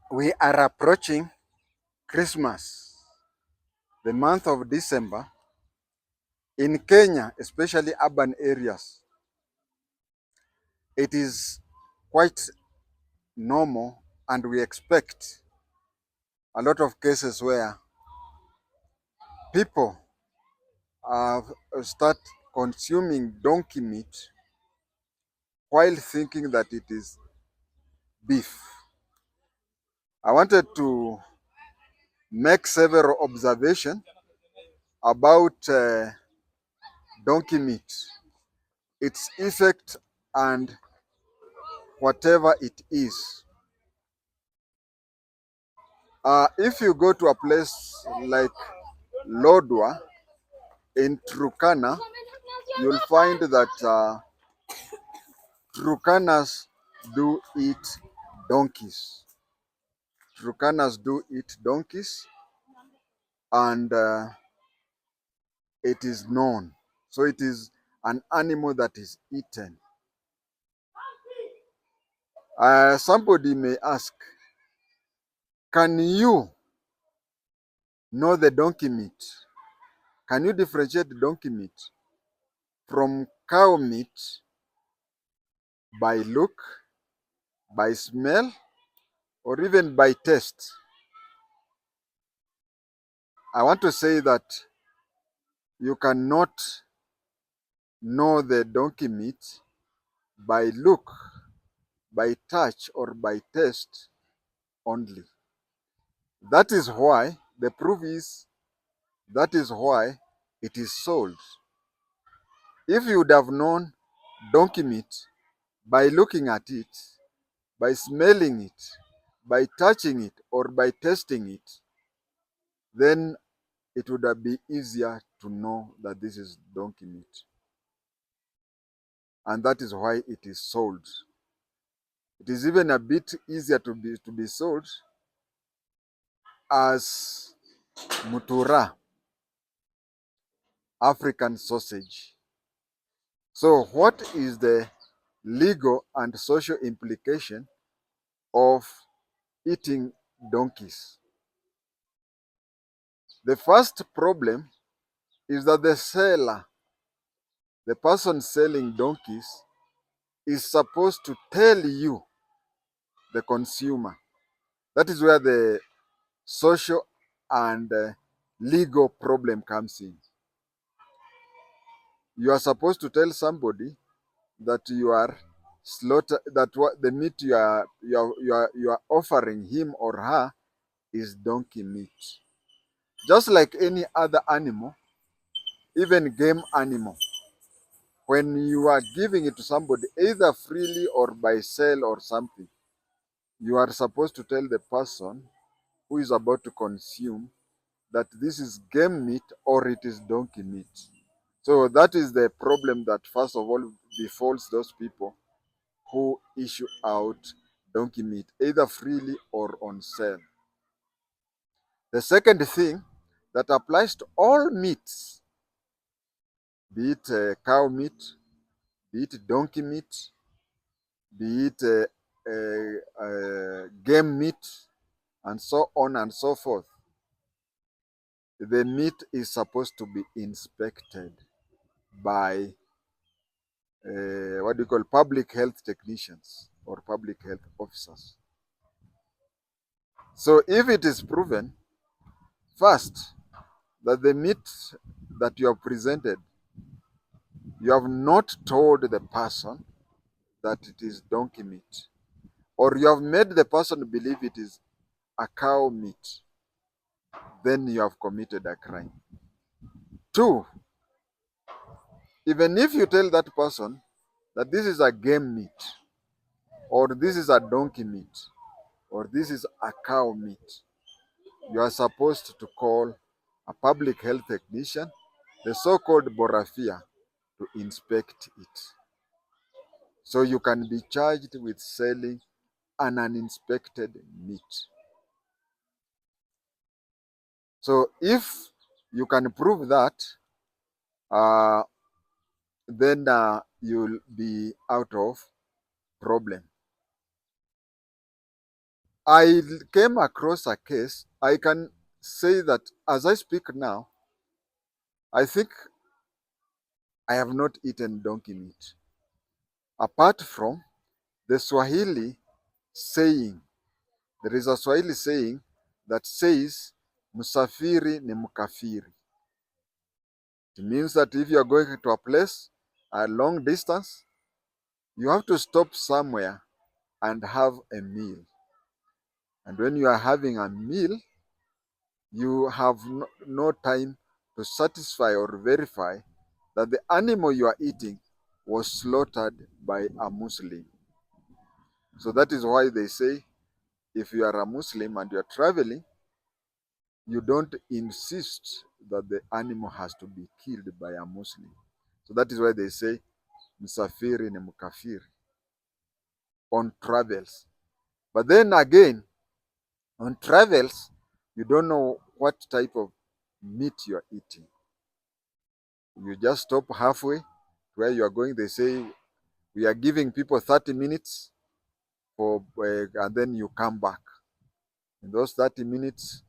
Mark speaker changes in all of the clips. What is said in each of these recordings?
Speaker 1: We are approaching Christmas, the month of December. In Kenya, especially urban areas, it is quite normal, and we expect a lot of cases where people start consuming donkey meat while thinking that it is beef. I wanted to make several observations about donkey meat, its effect, and whatever it is. If you go to a place like Lodwa in Turkana, you'll find that Turkanas do eat donkeys. Turkanas do eat donkeys, and it is known. So it is an animal that is eaten. Somebody may ask, can you know the donkey meat? Can you differentiate donkey meat from cow meat by look, by smell, or even by taste? I want to say that you cannot know the donkey meat by look, by touch, or by taste only. That is why the proof is that is why it is sold. If you would have known donkey meat by looking at it, by smelling it, by touching it, or by tasting it, then it would have been easier to know that this is donkey meat. And that is why it is sold. It is even a bit easier to be sold as mutura, African sausage. So what is the legal and social implication of eating donkeys? The first problem is that the seller, the person selling donkeys, is supposed to tell you, the consumer. That is where the social and legal problem comes in. You are supposed to tell somebody that you are that what the meat you are offering him or her is donkey meat. Just like any other animal, even game animal, when you are giving it to somebody, either freely or by sale or something, you are supposed to tell the person who is about to consume that this is game meat or it is donkey meat. So that is the problem that first of all befalls those people who issue out donkey meat, either freely or on sale. The second thing that applies to all meats, be it cow meat, be it donkey meat, be it game meat, and so on and so forth, the meat is supposed to be inspected by what do you call public health technicians or public health officers. So if it is proven first that the meat that you have presented, you have not told the person that it is donkey meat, or you have made the person believe it is a cow meat, then you have committed a crime. Two, even if you tell that person that this is a game meat, or this is a donkey meat, or this is a cow meat, you are supposed to call a public health technician, the so-called Borafia, to inspect it. So you can be charged with selling an uninspected meat. So if you can prove that, uh, then you'll be out of problem. I came across a case. I can say that as I speak now, I think I have not eaten donkey meat. Apart from the Swahili saying, there is a Swahili saying that says, Musafiri ni mkafiri. It means that if you are going to a place, a long distance, you have to stop somewhere and have a meal. And when you are having a meal, you have no time to satisfy or verify that the animal you are eating was slaughtered by a Muslim. So that is why they say if you are a Muslim and you are traveling, you don't insist that the animal has to be killed by a Muslim. So that is why they say msafiri ni mkafiri on travels. But then again, on travels, you don't know what type of meat you are eating. You just stop halfway where you are going. They say we are giving people 30 minutes for, and then you come back. In those 30 minutes,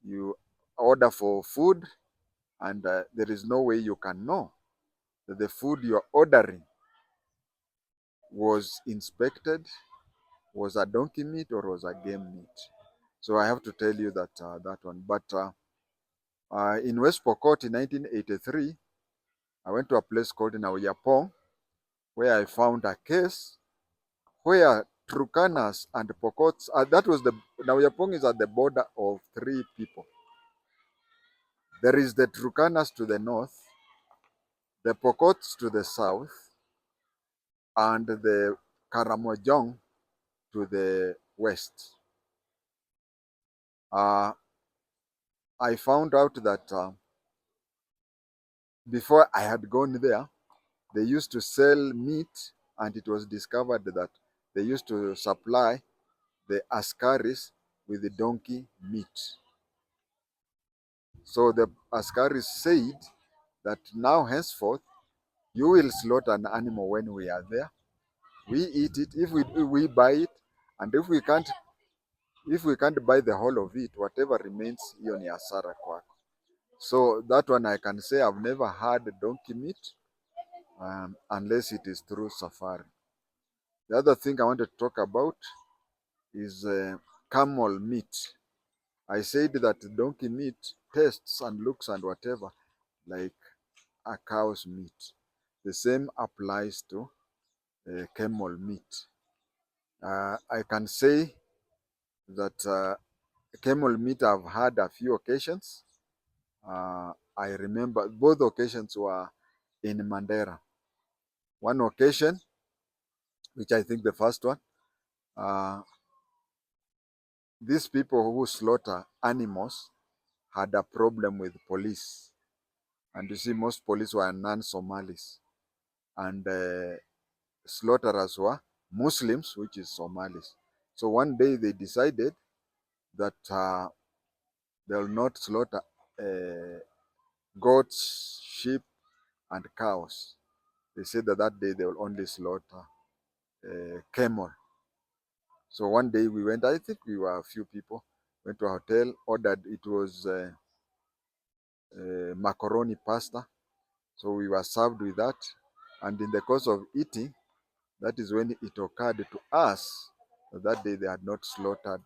Speaker 1: you order for food, and there is no way you can know that the food you're ordering was inspected, was a donkey meat, or was a game meat. So I have to tell you that that one. But in West Pokot in 1983, I went to a place called Nauyapong, where I found a case where Turkanas and Pokots, that was the, Nauyapong is at the border of three people. There is the Turkanas to the north, the Pokots to the south, and the Karamojong to the west. I found out that before I had gone there, they used to sell meat, and it was discovered that they used to supply the askaris with the donkey meat. So the askaris said that now henceforth you will slaughter an animal when we are there. We eat it if we buy it, and if we can't buy the whole of it, whatever remains hiyo ni hasara kwako. So that one I can say I've never had donkey meat unless it is through safari. The other thing I want to talk about is camel meat. I said that donkey meat tastes and looks and whatever like a cow's meat. The same applies to camel meat. I can say that camel meat I've had a few occasions. I remember both occasions were in Mandera. One occasion, which I think the first one, uh, these people who slaughter animals had a problem with police. And you see, most police were non-Somalis. And slaughterers were Muslims, which is Somalis. So one day they decided that they will not slaughter goats, sheep, and cows. They said that that day they will only slaughter camel. So one day we went, I think we were a few people, went to a hotel, ordered, it was macaroni pasta. So we were served with that. And in the course of eating, that is when it occurred to us that day they had not slaughtered,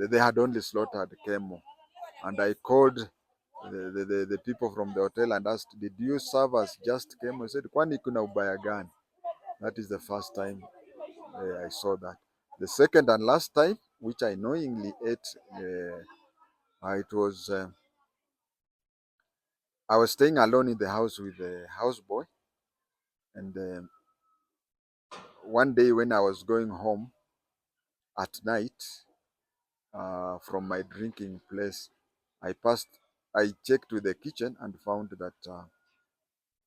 Speaker 1: they had only slaughtered camel. And I called the people from the hotel and asked, did you serve us just camel? I said, kwani kuna ubaya gani? That is the first time I saw that. The second and last time, which I knowingly ate, it was, I was staying alone in the house with the houseboy. And one day when I was going home at night from my drinking place, I checked with the kitchen and found that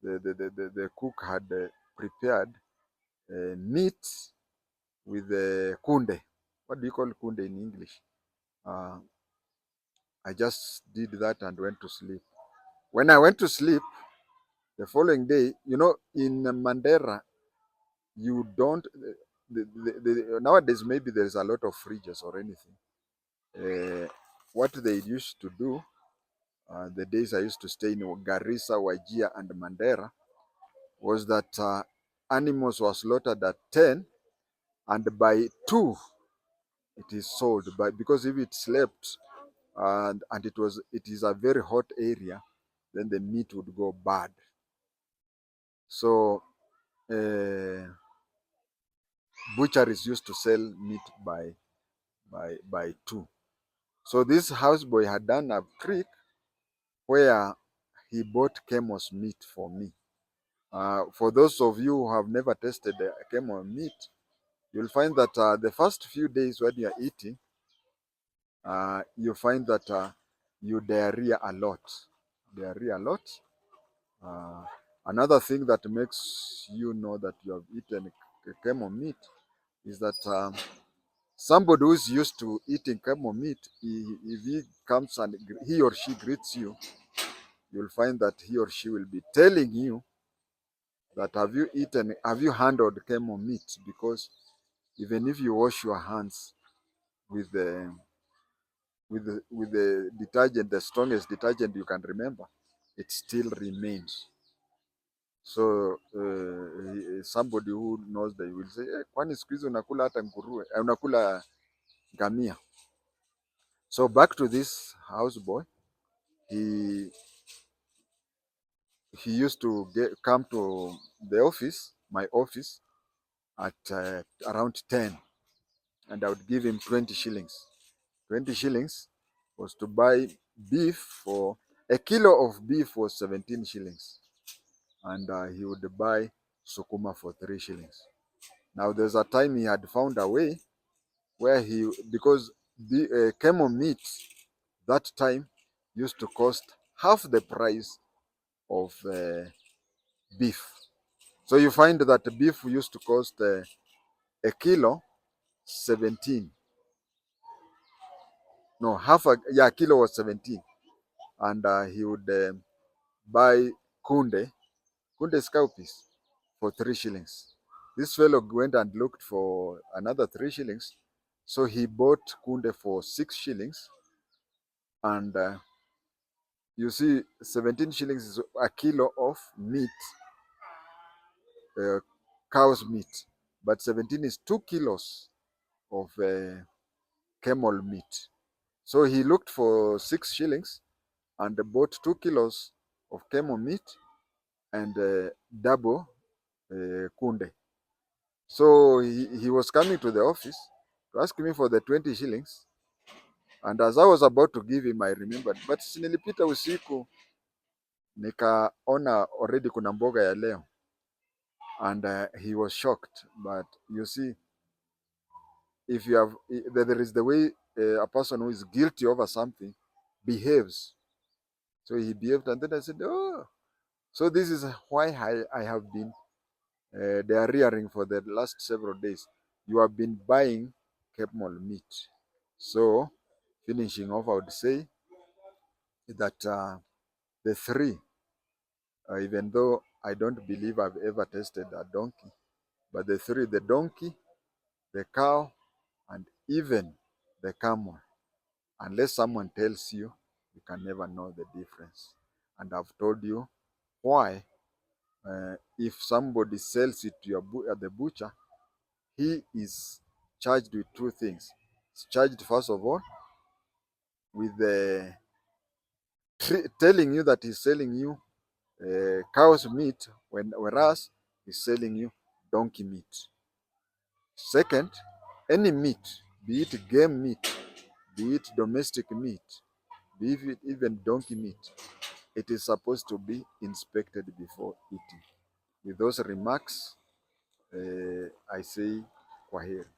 Speaker 1: the cook had prepared meat with kunde. What do you call kunde in English? Uh, I just did that and went to sleep. When I went to sleep, the following day, in Mandera, you don't, nowadays maybe there's a lot of fridges or anything. What they used to do, the days I used to stay in Garissa, Wajir, and Mandera, was that animals were slaughtered at 10, and by 2 it is sold. But because if it slept and it is a very hot area, then the meat would go bad. So butcheries used to sell meat by 2. So this houseboy had done a trick where he bought camel's meat for me. For those of you who have never tasted camel meat, you'll find that the first few days when you're eating, you find that you diarrhea a lot. Diarrhea a lot. Uh, Another thing that makes you know that you have eaten camel meat is that somebody who's used to eating camel meat, if he comes and he or she greets you, you'll find that he or she will be telling you that have you handled camel meat? Because even if you wash your hands with the detergent, the strongest detergent you can remember, it still remains. So somebody who knows that will say, kwani siku hizi unakula hata nguruwe, unakula ngamia. So back to this houseboy, he he used to come to the office, my office, at around 10, and I would give him 20 shillings. 20 shillings was to buy beef. For a kilo of beef was 17 shillings, and he would buy sukuma for 3 shillings. Now there's a time he had found a way where because the camel meat that time used to cost half the price of beef. So you find that the beef used to cost a kilo 17. No, a kilo was 17. And he would buy kunde scalpies for 3 shillings. This fellow went and looked for another 3 shillings. So he bought kunde for 6 shillings. And you see, 17 shillings is a kilo of meat, uh, cow's meat. But 17 is 2 kilos of camel meat. So he looked for 6 shillings and bought 2 kilos of camel meat and double kunde. So he was coming to the office to ask me for the 20 shillings. And as I was about to give him, I remembered, but nilipita usiku nikaona already kuna mboga ya leo. And he was shocked. But you see, if you have, there is the way a person who is guilty over something behaves. So he behaved, and then I said, oh, so this is why I have been diarrheaing for the last several days. You have been buying camel meat. So, finishing off, I would say that the 3, even though I don't believe I've ever tasted a donkey, but the 3, the donkey, the cow, and even the camel, unless someone tells you, you can never know the difference. And I've told you why. If somebody sells it to at the butcher, he is charged with 2 things. He's charged, first of all, with telling you that he's selling you cow's meat, whereas he's selling you donkey meat. Second, any meat, be it game meat, be it domestic meat, be it even donkey meat, it is supposed to be inspected before eating. With those remarks, I say kwaheri.